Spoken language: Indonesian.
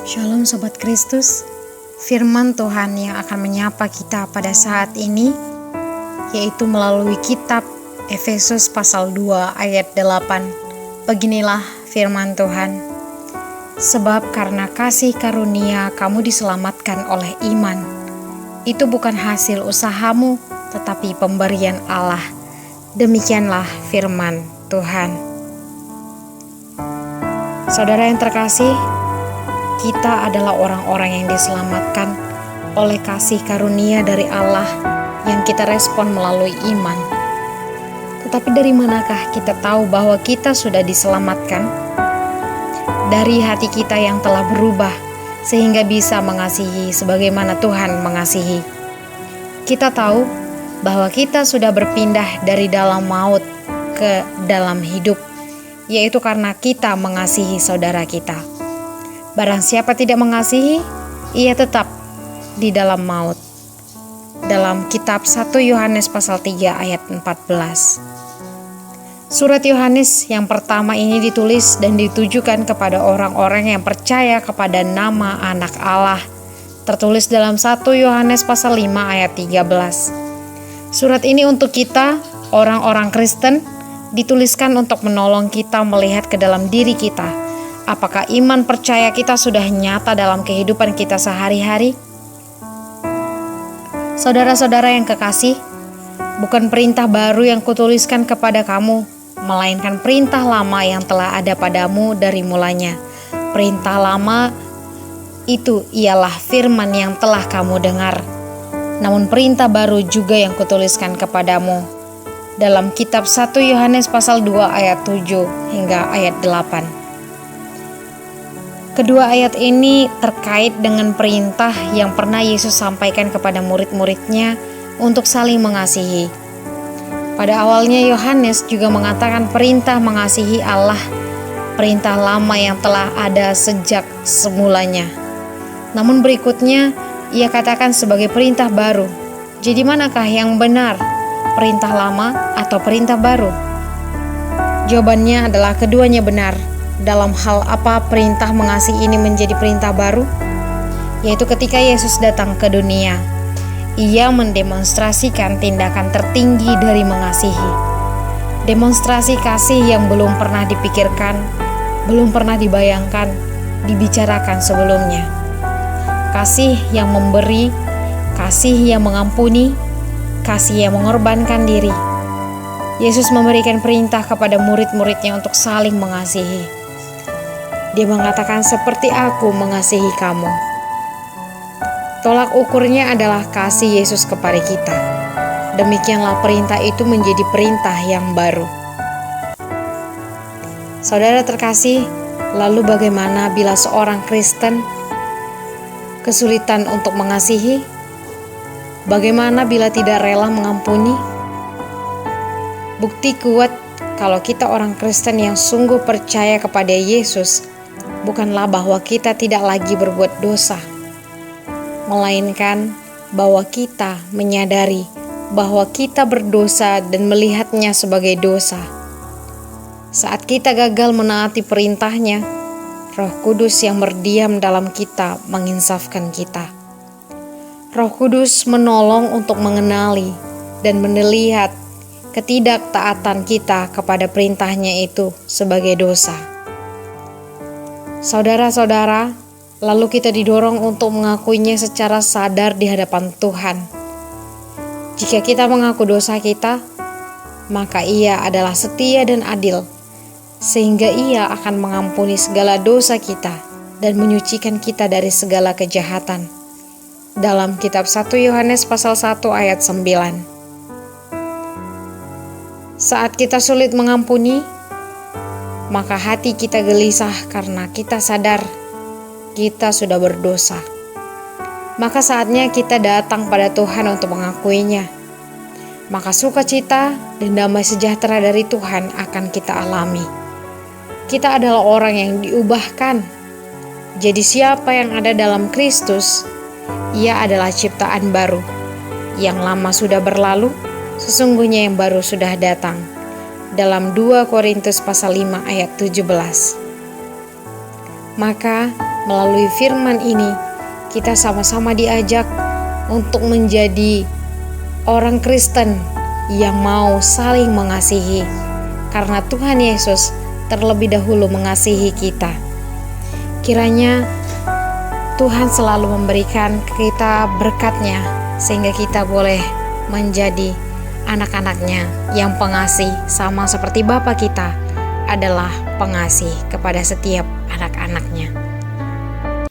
Shalom Sobat Kristus. Firman Tuhan yang akan menyapa kita pada saat ini yaitu melalui kitab Efesus pasal 2 ayat 8. Beginilah firman Tuhan. Sebab karena kasih karunia kamu diselamatkan oleh iman. Itu bukan hasil usahamu, tetapi pemberian Allah. Demikianlah firman Tuhan. Saudara yang terkasih, kita adalah orang-orang yang diselamatkan oleh kasih karunia dari Allah yang kita respon melalui iman. Tetapi dari manakah kita tahu bahwa kita sudah diselamatkan? Dari hati kita yang telah berubah sehingga bisa mengasihi sebagaimana Tuhan mengasihi. Kita tahu bahwa kita sudah berpindah dari dalam maut ke dalam hidup, yaitu karena kita mengasihi saudara kita. Barang siapa tidak mengasihi, ia tetap di dalam maut. Dalam kitab 1 Yohanes pasal 3 ayat 14. Surat Yohanes yang pertama ini ditulis dan ditujukan kepada orang-orang yang percaya kepada nama anak Allah. Tertulis dalam 1 Yohanes pasal 5 ayat 13. Surat ini untuk kita, orang-orang Kristen, dituliskan untuk menolong kita melihat ke dalam diri kita. Apakah iman percaya kita sudah nyata dalam kehidupan kita sehari-hari? Saudara-saudara yang kekasih, bukan perintah baru yang kutuliskan kepada kamu, melainkan perintah lama yang telah ada padamu dari mulanya. Perintah lama itu ialah firman yang telah kamu dengar. Namun perintah baru juga yang kutuliskan kepadamu. Dalam kitab 1 Yohanes pasal 2 ayat 7 hingga ayat 8. Kedua ayat ini terkait dengan perintah yang pernah Yesus sampaikan kepada murid-muridnya untuk saling mengasihi. Pada awalnya Yohanes juga mengatakan perintah mengasihi Allah, perintah lama yang telah ada sejak semulanya. Namun berikutnya ia katakan sebagai perintah baru. Jadi manakah yang benar, perintah lama atau perintah baru? Jawabannya adalah keduanya benar. Dalam hal apa perintah mengasihi ini menjadi perintah baru? Yaitu ketika Yesus datang ke dunia, ia mendemonstrasikan tindakan tertinggi dari mengasihi. Demonstrasi kasih yang belum pernah dipikirkan, belum pernah dibayangkan, dibicarakan sebelumnya. Kasih yang memberi, kasih yang mengampuni, kasih yang mengorbankan diri. Yesus memberikan perintah kepada murid-muridnya untuk saling mengasihi. Dia mengatakan seperti aku mengasihi kamu. Tolak ukurnya adalah kasih Yesus kepada kita. Demikianlah perintah itu menjadi perintah yang baru. Saudara terkasih, lalu bagaimana bila seorang Kristen kesulitan untuk mengasihi? Bagaimana bila tidak rela mengampuni? Bukti kuat kalau kita orang Kristen yang sungguh percaya kepada Yesus bukanlah bahwa kita tidak lagi berbuat dosa, melainkan bahwa kita menyadari bahwa kita berdosa dan melihatnya sebagai dosa. Saat kita gagal menaati perintahnya, Roh Kudus yang berdiam dalam kita menginsafkan kita. Roh Kudus menolong untuk mengenali dan melihat ketidaktaatan kita kepada perintahnya itu sebagai dosa. Saudara-saudara, lalu kita didorong untuk mengakuinya secara sadar di hadapan Tuhan. Jika kita mengaku dosa kita, maka Ia adalah setia dan adil, sehingga Ia akan mengampuni segala dosa kita dan menyucikan kita dari segala kejahatan. Dalam kitab 1 Yohanes pasal 1 ayat 9. Saat kita sulit mengampuni, maka hati kita gelisah karena kita sadar kita sudah berdosa. Maka saatnya kita datang pada Tuhan untuk mengakuinya. Maka sukacita dan damai sejahtera dari Tuhan akan kita alami. Kita adalah orang yang diubahkan. Jadi siapa yang ada dalam Kristus, ia adalah ciptaan baru. Yang lama sudah berlalu, sesungguhnya yang baru sudah datang. Dalam 2 Korintus pasal 5 ayat 17. Maka melalui firman ini kita sama-sama diajak untuk menjadi orang Kristen yang mau saling mengasihi, karena Tuhan Yesus terlebih dahulu mengasihi kita. Kiranya Tuhan selalu memberikan kita berkat-Nya sehingga kita boleh menjadi anak-anak-Nya yang pengasih, sama seperti Bapa kita adalah pengasih kepada setiap anak-anak-Nya.